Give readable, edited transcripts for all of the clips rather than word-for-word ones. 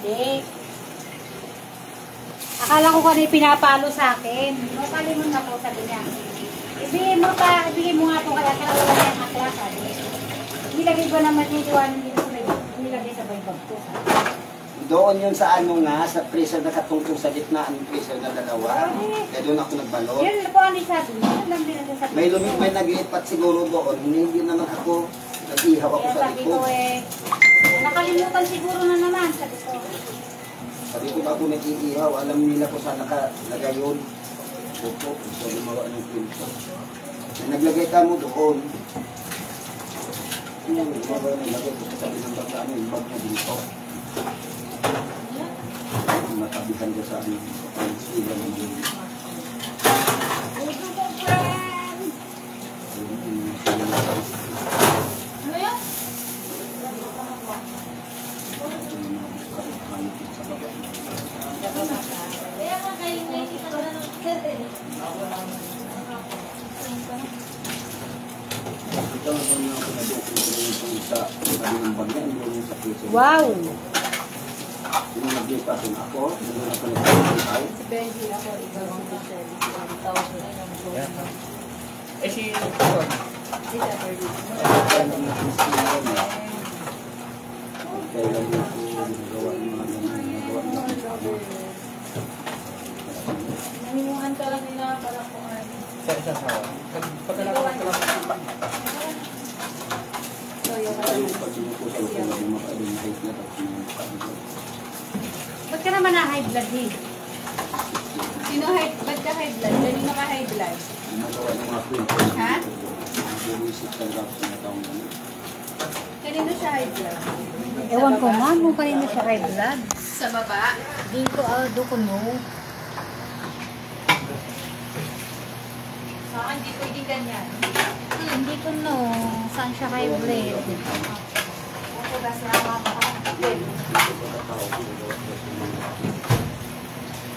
Hindi. Akala ko kanina pinapalo sa akin. Mapali mo na po, sabi niya. Ibigay mo nga po kaya wala niya ang akla, sabi. Nilagay ko naman yung iwanan dito sa nilagay sa bag ko. Doon yun sa ano nga, sa freezer na katungtong sa gitna, ang freezer na dalawa. Kaya doon ako nagbalot. Yun po ang sabi. May nag-iipat siguro doon. Hindi naman ako, nag-ihaw ako sa sabi ko nakalimutan siguro na naman, sabi ko. Sabi ko ako nag-iihaw, alam nila ko saan nakalagay yun. Opo, gusto lumawa ng pinto. Naglagay ka mo doon. Naglagay ko sa sabi ng bag namin, yung bag na dito. Matabihan ko sa amin. Ang sila ng dito. Ano yan? Kaya nga kayo nakikita ko na ng wow! Yung nag-ipasin ako, yung ako nag-ipasin. Si Benji ako, ikaw ang Eh si nanimuhan ka lang nila para po isa sawa. Pagkalaman ka lang pa. ba't ka naman na high blood eh? Sino ba't ka high blood? Kanino ka high blood? Ha? Kanino siya high blood? Ewan ko ma'am kung kanino siya high blood. Sa baba? Dito, do ko no. Sa akin, di pwedeng ganyan. Hindi ko no. Saan siya high blood? Ako, basta ako.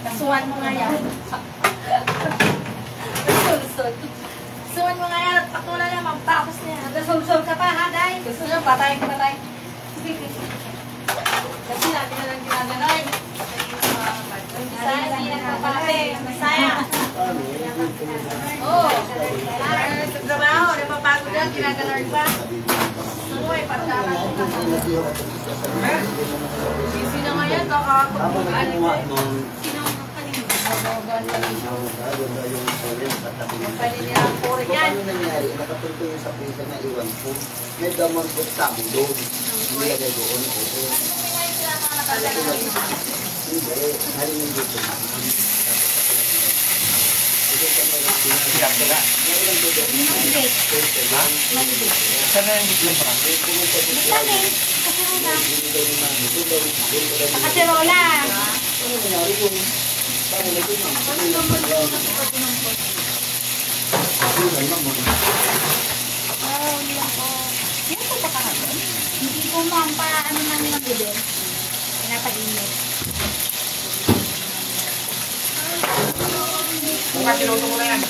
Kasuhan mo nga yan. Kasuhan mo nga yan. Patulan na, magtapos niya. Nagkasul-sul ka pa, ha, Day? Gusto nyo, patay. Kasi natin na lang ginaganon. Bisaya, hindi nagpapate. Bisaya. Oo. Sa trabaho, napapagod lang, ginaganon pa. Uy, pagkakas ka. Sino nga yan? Kakakapag-ano ko eh. Sino ang nakalimutan? Magpalinira ang puri yan. Paano nangyari? Nakapunto yung sa prisa na iwan ko. May damang ko tamo doon. Nilagay doon. Hindi. Narinig dito na. Sikat ka na. Maliit. Ha? Maliit. Saan na yung biglang pa? Maliit. Kaserola. Ano nangyari yung paano na ito? Yan po pa kahapon. Hindi po ma'am pa ano namin ang bibig. Pinapainit. Bukas sinuto mo na yan.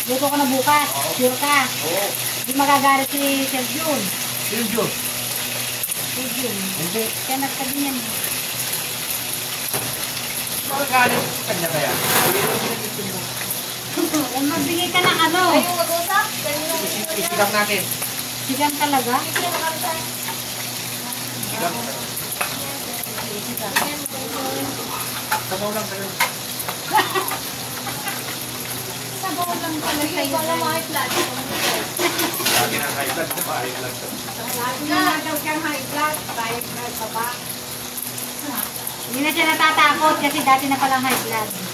Luto ko na bukas. Sure ka. Oo. Hindi magagalit si Sir Jun. Sino Diyos? Si Jun. Hindi. Kaya nagsabi niyan. Magagalit sa kanya kaya. Kung magbigay ka ng ano. Ayaw mag-usap? Isigap natin. Sigang talaga. Isigap. Sabaw lang kayo. Sabaw lang pala sa'yo. Wala mga flat. Lagi na kayo lang. Pahay lang. Lagi na daw kang high blood. High blood pa ba? Hindi na siya natatakot kasi dati na palang high blood.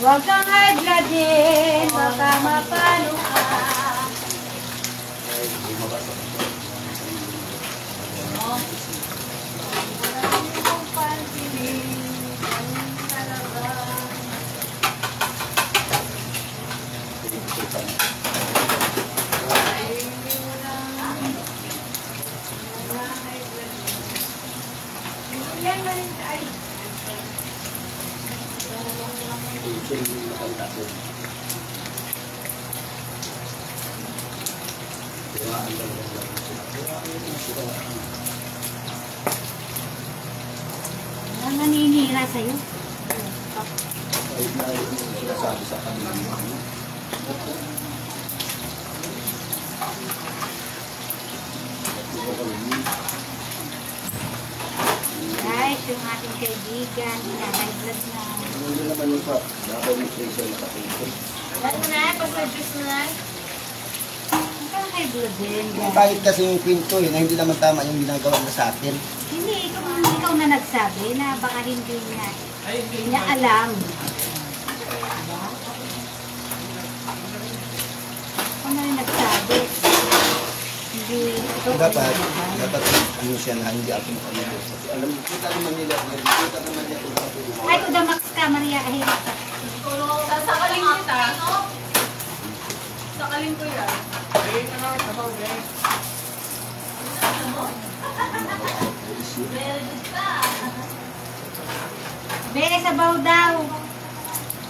Huwag kang hagladin, baka mapalo ka. Ay, bumaba pa. Ang naninira sa'yo. Ay, sinasabi sa kanila. Guys, yung ating kaibigan, high blood na. Hindi naman yung sa dapat yung pressure na kapitid. Ano na, pag-service na. Huwag kang high blood din, guys. Bakit kasi yung pinto na hindi naman tama yung ginagawa na sa atin? Hindi, ikaw na nagsabi na baka hindi niya alam. Ako na rin nagsabi. Hindi, ikaw Dapat ano siya na hindi ako makamagos. Alam mo, kita naman nila, kita naman nila kung bakit. ay, to the max ka, Maria. Ay, Sasakaling kita. Sakaling ko yan. Be, sabaw daw.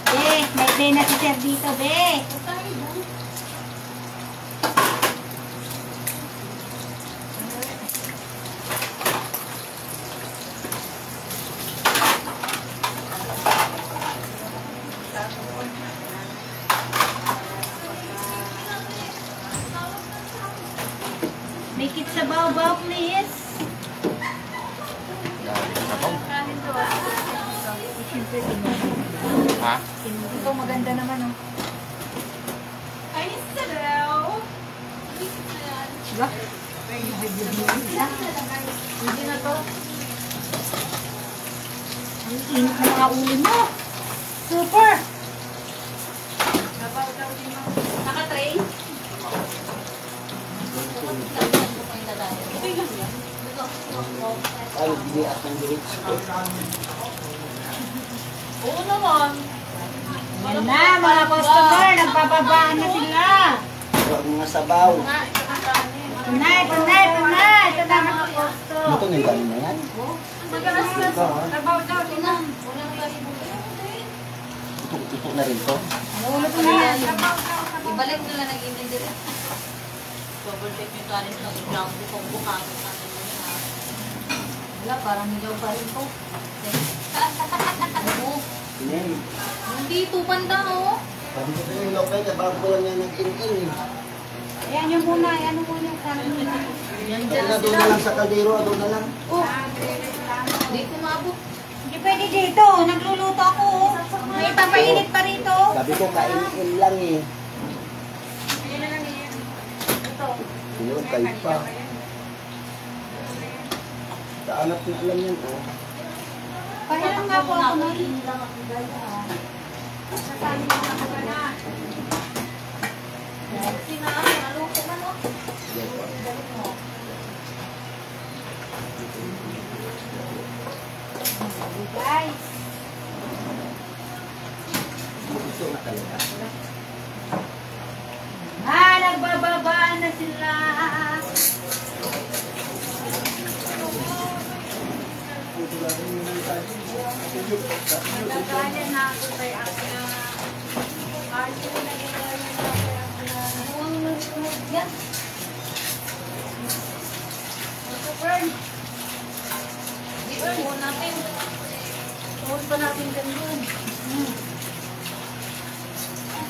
Be, may be na si Sir dito, be. Make it sabaw-baw, please. Siyempre, Ha? ito maganda naman, oh. Ay, sabaw. Diba? Hindi na to. Ang init ng mga ulo mo. Super! Naka-tray? Ay, biniat ng diretso. Oo naman. Yan na, mga customer, nagbababaan na sila. Ang mga sabaw. Tunay. Ito na mga customer. Ito na yung galing na yan. Magalas na. Trabaho daw. Tinang. Tutok na rin to. Ulo ko na yan. Ibalik nila naging hindi. Double check yung talent ng ground kung bukasin natin yun. Wala, parang higaw pa rin po. Oo. Pinay. Hindi, tupan daw. Sabi ko sa yung lokay na bago lang yan nag-in-in eh. Ayan yung muna, ayan yung muna. Kanin muna. Kaya na doon na lang sa kaldero, doon na lang. Oh, Hindi kumabot. hindi pwede dito. Nagluluto ako. May papainit pa rito. Sabi ko kain-in lang eh. Yun, kayo pa. Kaanap na alam yan oh. Pahiram nga po ako nun. Yan po. Guys. Gusto na talaga. Nagbababa na sila. Nagkanya na ako kay Akya. Kasi nagkanya na ako kay Akya. Ang nagsunod yan. Super. I-earn natin. Huwag pa natin ganun.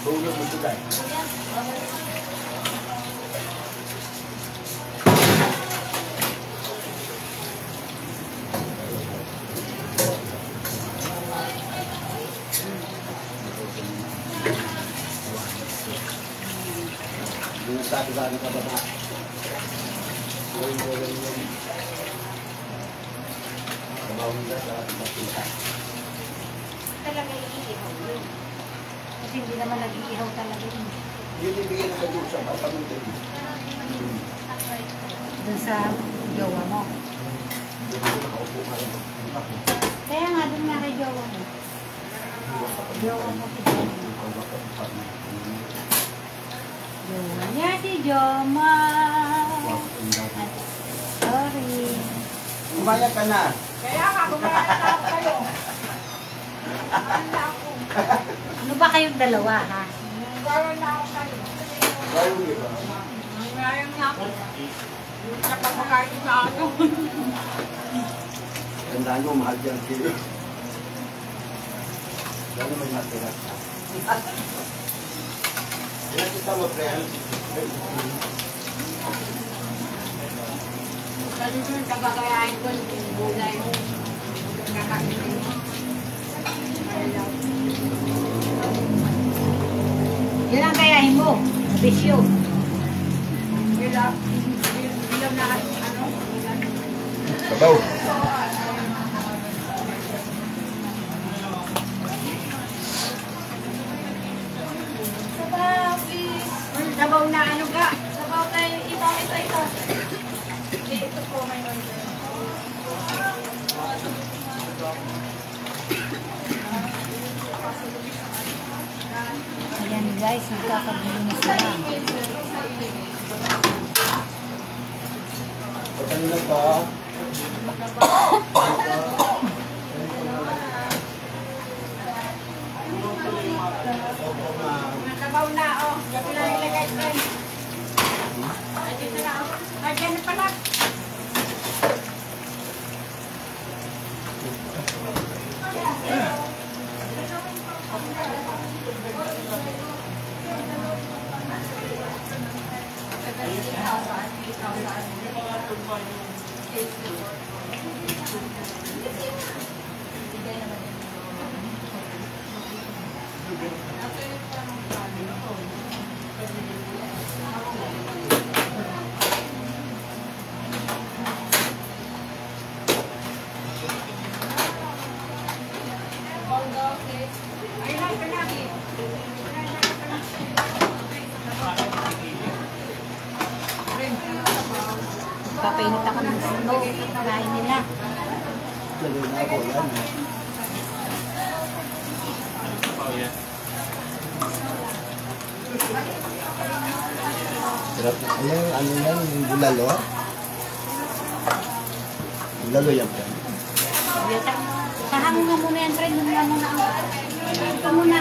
Tulog mo ito dahil. Hindi na sabi ba ka baba? Gawin. Kabaw nila sa ating pagpunta. Talaga iihaw yun. Kasi hindi naman nag-iihaw talaga yun. Yun yung bigyan ng kadul sa papamuntin. Doon sa jowa mo. Nakaupo ka lang. Kaya nga doon nga kay jowa mo. Jowa mo si Joma. Jowa niya si Joma. Sorry. Umaya ka na. Kaya nga, bumayaan na ako kayo. Ano ba kayong dalawa, ha? Bumayaan na ako kayo. Gayong di ba? Bumayaan na ako. Nakapakain na ako. Tandaan mo, mahal dyan sila. Gano'n may matira. Ilan kita mo, friend? Kasi yung tabagayain ko, yung bulay mo. Nakakain mo. Yun ang kayahin mo. Bisyo. Bilang na ano? Sabaw. Sabaw, please. Sabaw na ano ka? Sabaw tayo. Ito. Ito po, may order. Ayan guys, magkakagulo na sila. Pagkano lang ba? Sabaw na, oh. Gabi na nilagay ko. Ay, dito na, oh. Ay, dyan na pala. Papainit ako ng sino. Kain nila. Lagay na ako yan. Sarap. Ano yan? Yung bulalo? Bulalo yan, friend. Kahango nga muna yan, friend. Doon nga muna. Ito muna.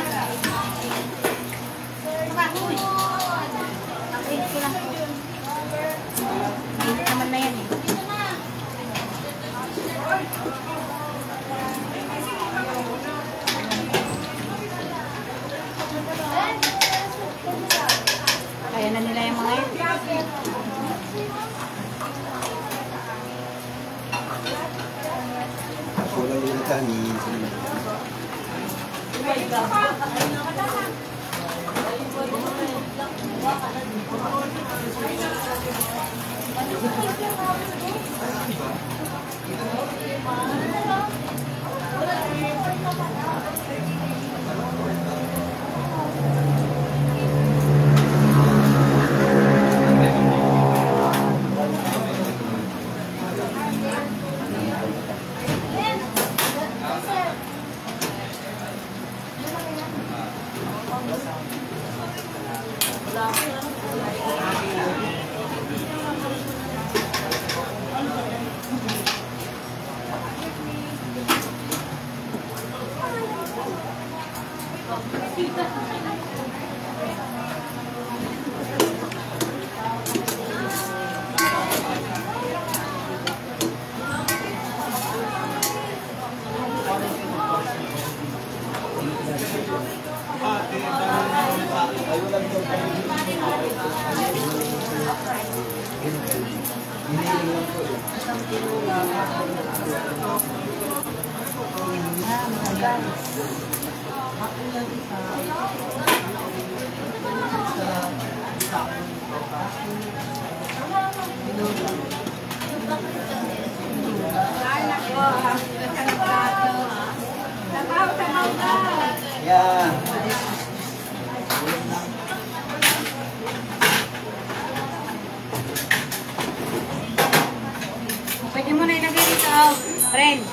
Makahoy. Papainit ko lang. Mainit naman na yan eh. Kaya na nila yung mga yan. Kulang yung kanin. Yeah. Pwede mo na ilagay dito, oh. Friend.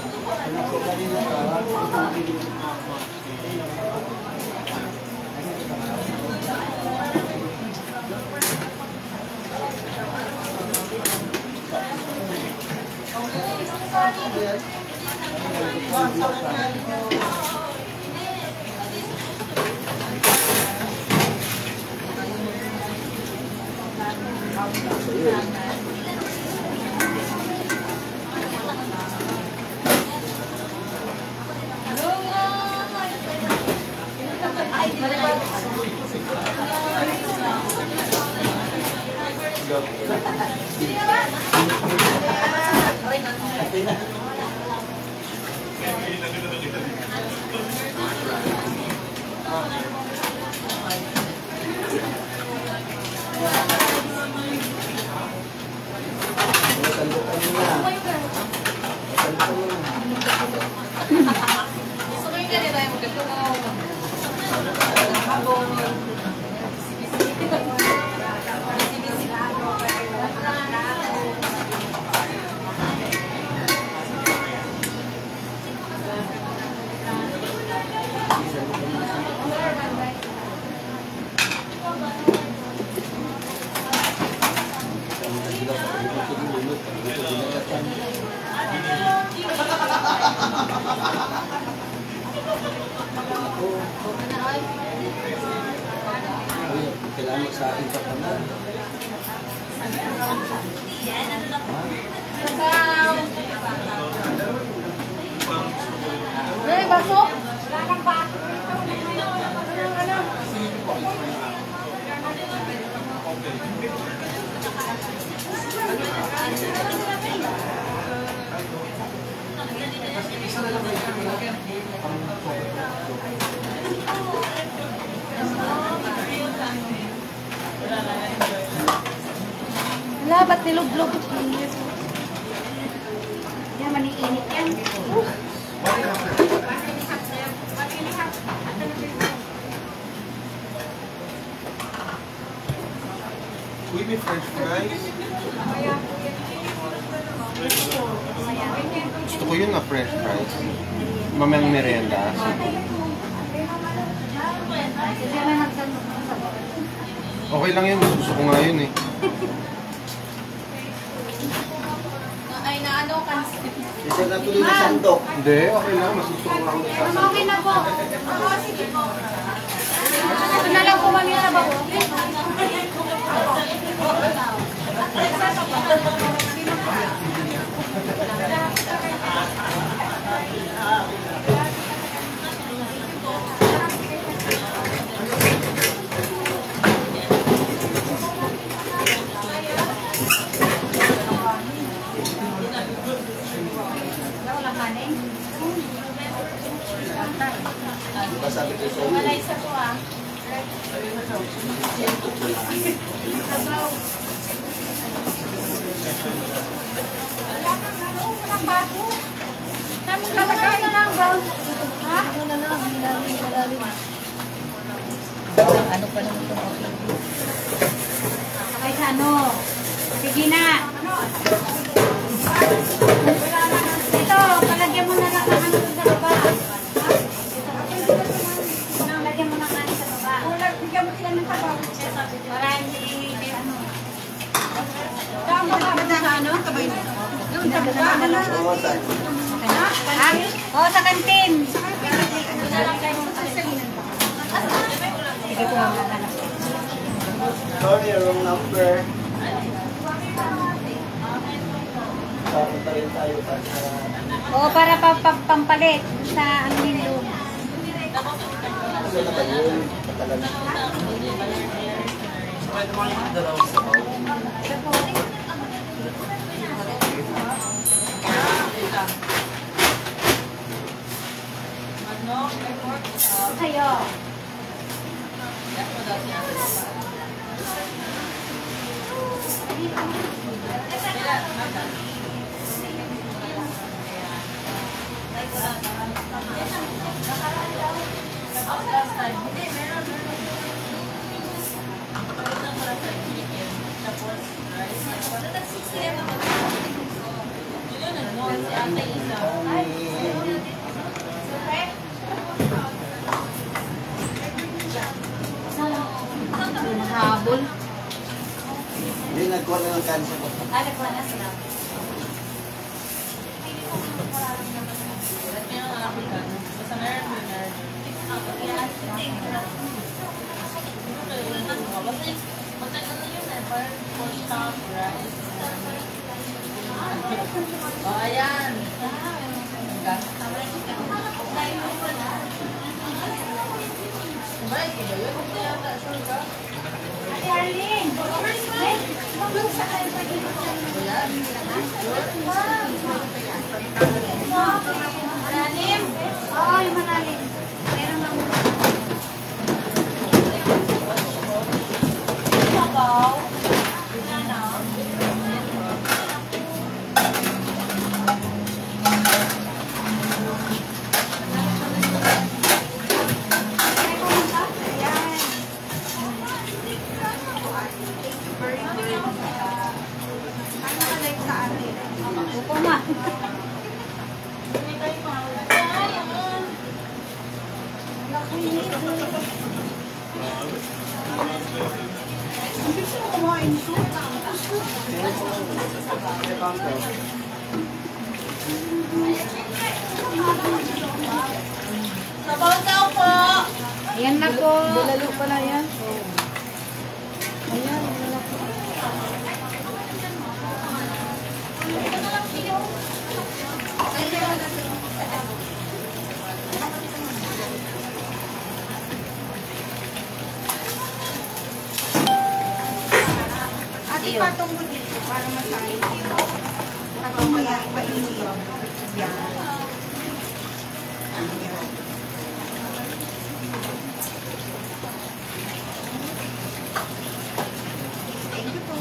Kailangan sa akin pa na. Ay, baso? Wala kang baso. Wala, ba't nilog-log? Yan, maniinit yan. Uy, may french fries. Gusto ko yun na french fries. Mamayang merienda. Okay lang yun. Gusto ko nga yun eh. Ay, naano ka? Kasi natuloy na sandok. Hindi, okay lang. Mas gusto ko nga ako sa Okay na po. Sige po. Ito na lang po, mami, na ba po? Diba sabi ko sa Wala isa po ah. Walang baso. Tamang lalagay na lang, ba? Ha? Ano na lang, malalim. Ano pa naman ito? Sakay sa ano? Sige na. Ito, palagyan mo na lang ng ano sa baba. Lagyan mo ng ano sa baba. Bigyan mo sila ng sabaw. Para hindi ano. Tama ba sa ano? Kabay na. Doon sa baba. kawasan. Ha? Oo, sa kantin. Sige po, hanap. Sorry, wrong number. Papunta rin tayo Oo, para pampalit sa ano nilo. Ano na ba yun? Patalan. Sa'yo. Si Ate Isa. Habol. Hindi, nagkuha na ng cancer ko. Nagkuha na sila. Ba't yun ang anak ko dyan? Basta meron mo meron. Matagal na yun eh. Parang post top, rice. O, ayan. Diba, ito ba yun? Ito yata, sure ka? Ate Arlene! Mag-vlog sa kayo pa dito. Malalim? Oo, yung malalim. Meron lang muna. Sabaw. Upo ma. Sabaw daw po. Yan na po. Lalo pala yan. Ayan, wala po. Ate, patong mo dito para masahin. Ako kaya painin. Yan. Thank you po.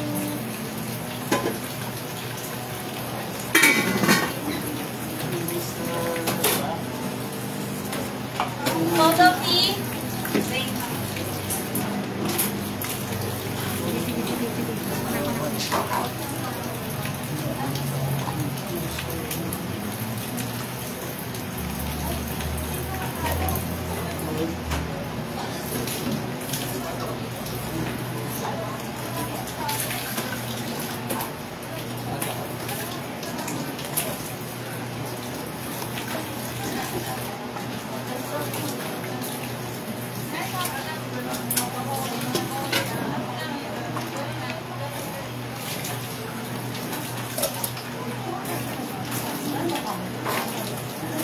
Photo tea.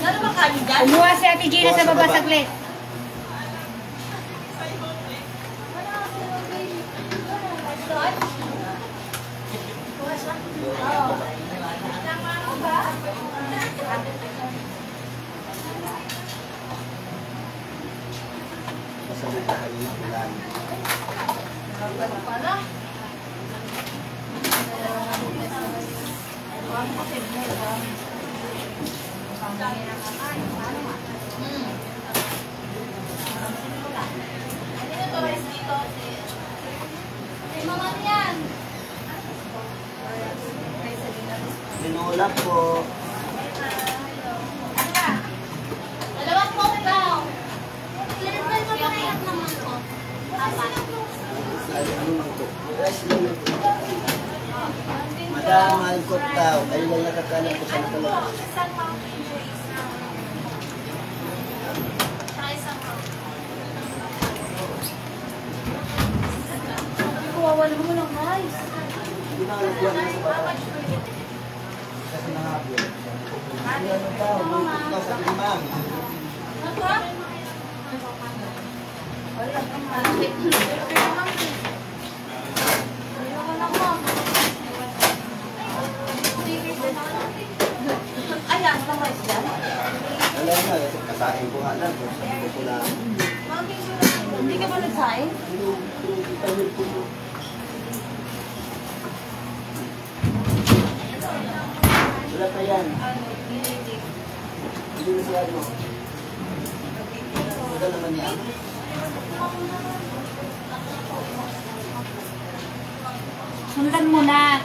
Ano ba kami dyan? Kumuha si Ate Gina sa baba saglit. Masalit na kayo ng ulan. Sinulap po. Dalawang coke daw. Naman po. Ay, ano mang to? Rice lang lang to. Madam, malkot daw. Kayo lang nakakanan ko sa nakalala. Kawawa naman mo ng rice. Hindi na nagkuha na sa baba. Kasi nangapyo. Ano daw? Malkot daw sa ma'am. Ayan, ang rice dyan. Alam nga, kasain ko nga lang. Sabi ko lang. Hindi ka ba nagsain? Wala pa yan. Hindi na siya ano. Wala naman yan. Sundan mo na.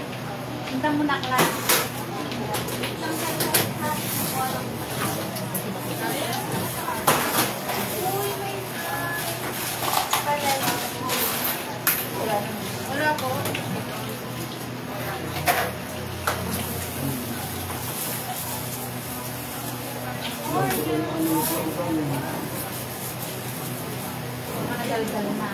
Sundan mo na, class. Nakadaldal na.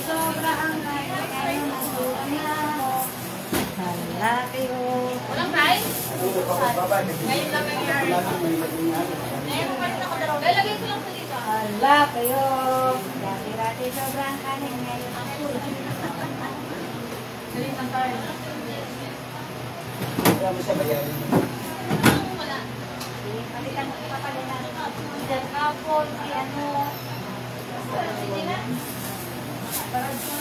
Sobra ang kaya ng niya. Hala kayo. Walang kain? Ngayon lang nangyari. Ngayon pa rin ako dalawa. Lagay ko lang sa dito. Hala kayo. Dati-dati sobrang kanin ngayon ang ulo. Galing lang tayo. Wala mo siya bayarin. Wala. Palitan ko pa pala na. Diyan kapon, si ano. Hindi na. Parang sa...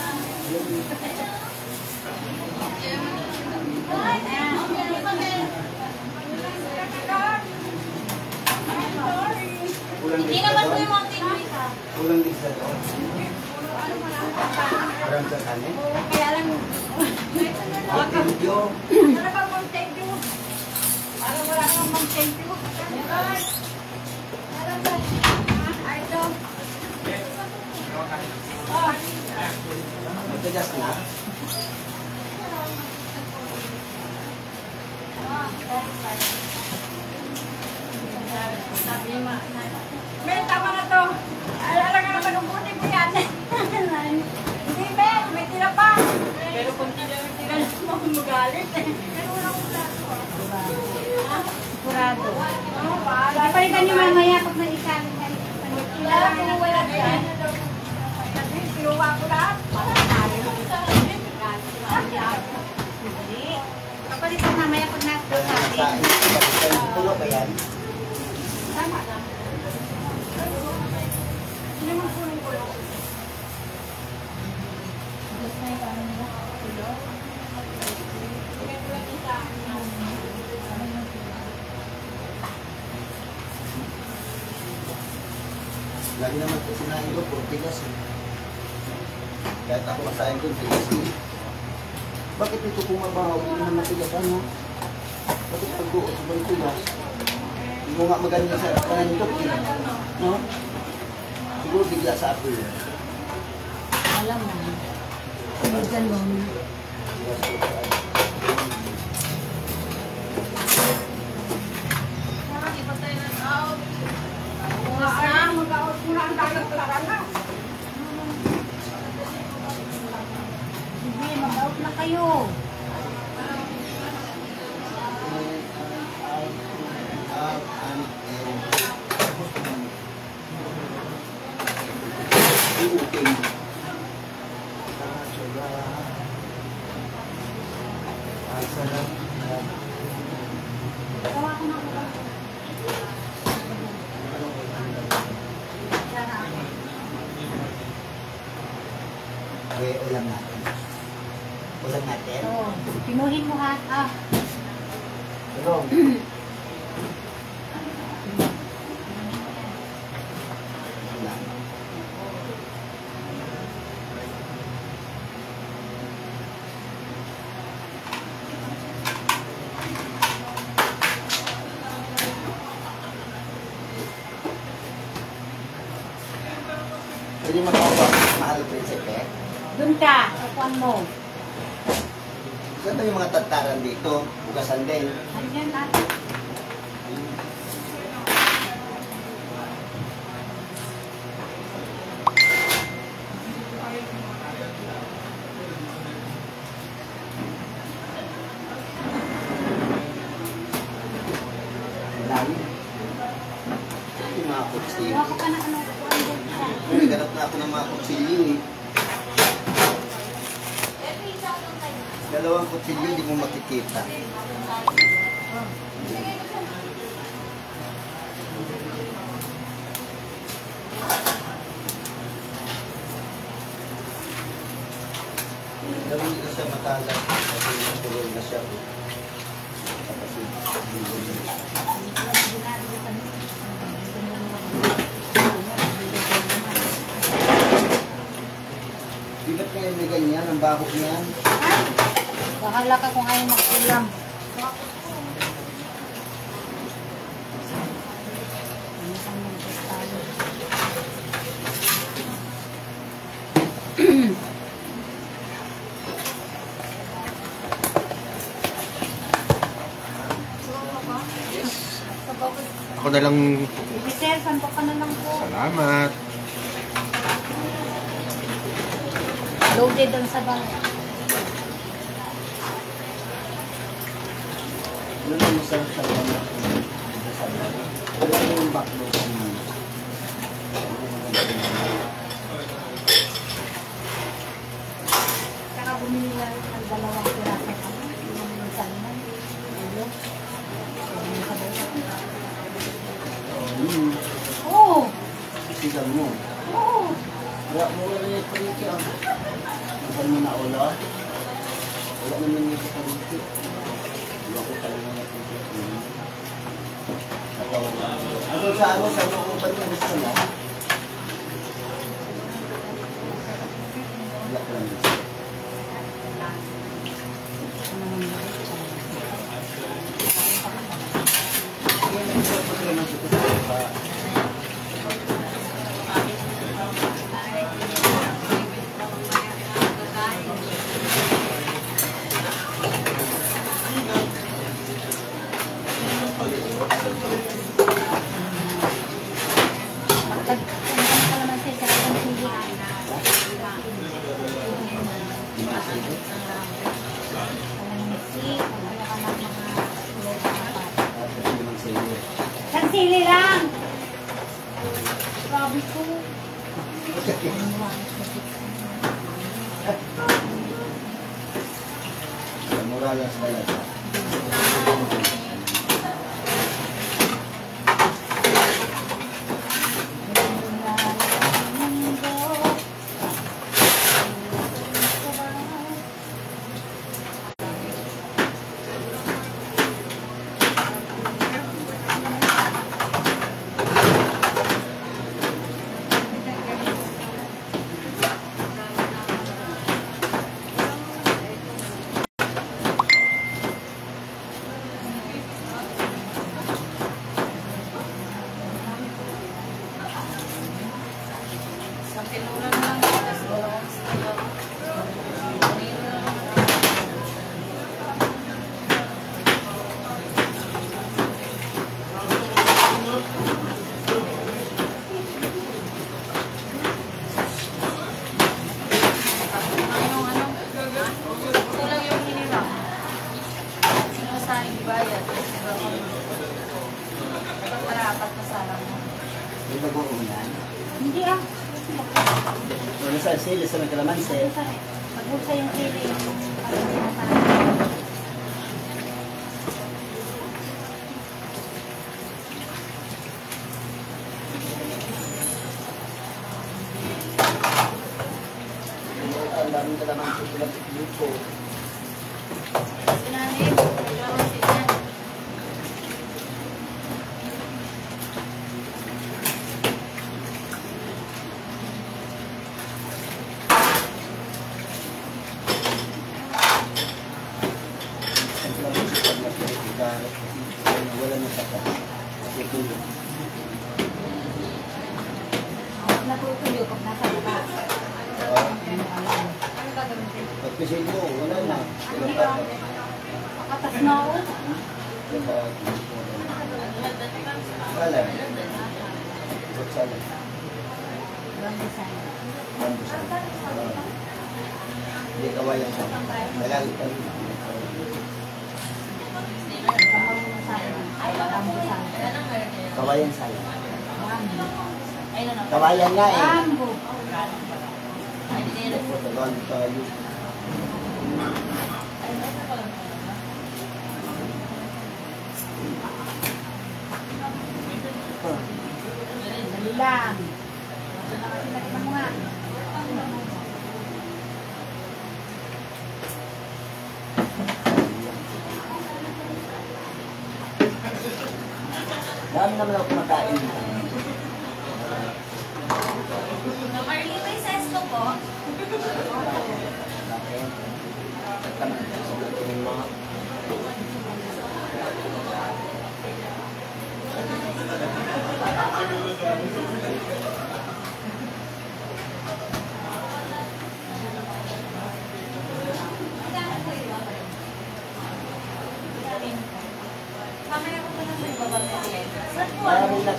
Kulang Hindi din naman sa po yung doon. mga tinwis ha. Kulang din sa doon. Parang sa kanin. Kaya lang... Oh, thank you. Wala kang mag-thank you. Parang wala kang mag-thank you. Alam ba? Ay, ito. Oh. Matigas na. May tama na to. Alala ka naman ng puti mo yan. Hindi, Ben. May tira pa. Pero kung tira mo, magalit. Pero wala ko wala ko. Sigurado. Napalitan niyo mamaya pag naisamin na. Wala ko wala dyan. Kasi pinuwa ko lahat. Hindi. Kapalitan mamaya pag nasa natin. Tulo ba yan? Tama lang. Hindi naman po yung kulo. Lagi naman ito sinahin ko, puro tigas eh. Kahit ako masahin ko, tigas eh. Bakit ito pumabaho? Hindi naman matigas ano? Bakit pag-uot sa bang tigas? Hindi mo nga maganda sa kanan ito. No? Siguro bigla sa apple. Alam mo. Bigyan mo. Iba tayo ng out. Mag-out muna ang dagat pala na. Sige, mag-out na kayo. Gawa ko na ako. Ulam natin. Ulam natin. Oo. Pinuhin mo ha. Ah. Pero, ulam. Pwede makawa, mahal prinsipe. Doon ka. Kapuan mo. Saan ba yung mga tataran dito? Bukasan din. Ano yan natin? Malalim. Yung mga kutsilyo. Gawa ko ka na ano. Kapuan doon ka. Naghanap na ako ng mga kutsilyo eh. Dalawang kutsilyo, hindi mo makikita. Gawin ko siya matagal kasi natulog na siya. Tapos di ba't kaya may ganyan? Ang baho niyan. Bahala ka kung ayaw mag-ulam. Ako na lang. Sige sir, santo ka na lang po. Salamat. Loaded ang sabaw. Ano na masarap sa kanya? Wala yung backlog. Saka bumili lang ang dalawang piraso kami. Yung salmon. Ulo. Yung sabaw. Oo. Sigang mo. Oo. Wala mo na rin yung paliki ah. Saan mo na wala? Wala naman yung paliki. Wala ko talaga na paliki. Ano sa ano sa mga pati gusto mo? Wala ko lang gusto. Sili lang. Grabe ko. Mura lang sa balat. Hindi ba ko ulan? Hindi ah. Wala sa sili sa may kalamansi. Magbuksa yung sili. Ang daming kalamansi tulad sa dito. Sinanin, kailangan sila. Ang kalamansi pag nagkakaroon wala na sa kanya. Kasi tulog. Natutuyo pag nasa labas. Ano gagamitin? Pagpisil mo, wala na. Hindi ah. Makatas na ako. Wala. Wala. Bambusan. Bambusan. Hindi kawayan siya. Nagalit ka rin. Bambusan. Kawayan saya. Bambu. Kawayan nga eh. Bambu. Tagalog tayo. Dali lang. Nakita mo nga. Dami naman ako kumakain. Marley, may sesto po.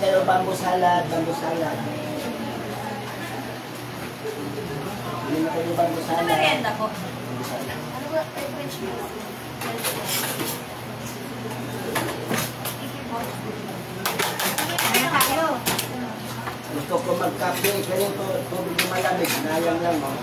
kayo bamboo salad, bamboo salad. Bili na kayo bamboo Ano salad. merienda ko? Bamboo salad. Ano ba? French fries. Kaya tayo. Gusto ko magkape, kayo to, tubig na malamig, nayang lang, oh.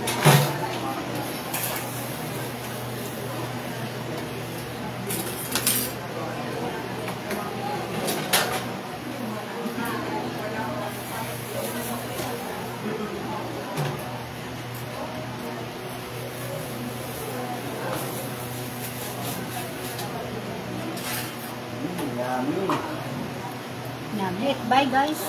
Yummy. Yummy. Bye guys.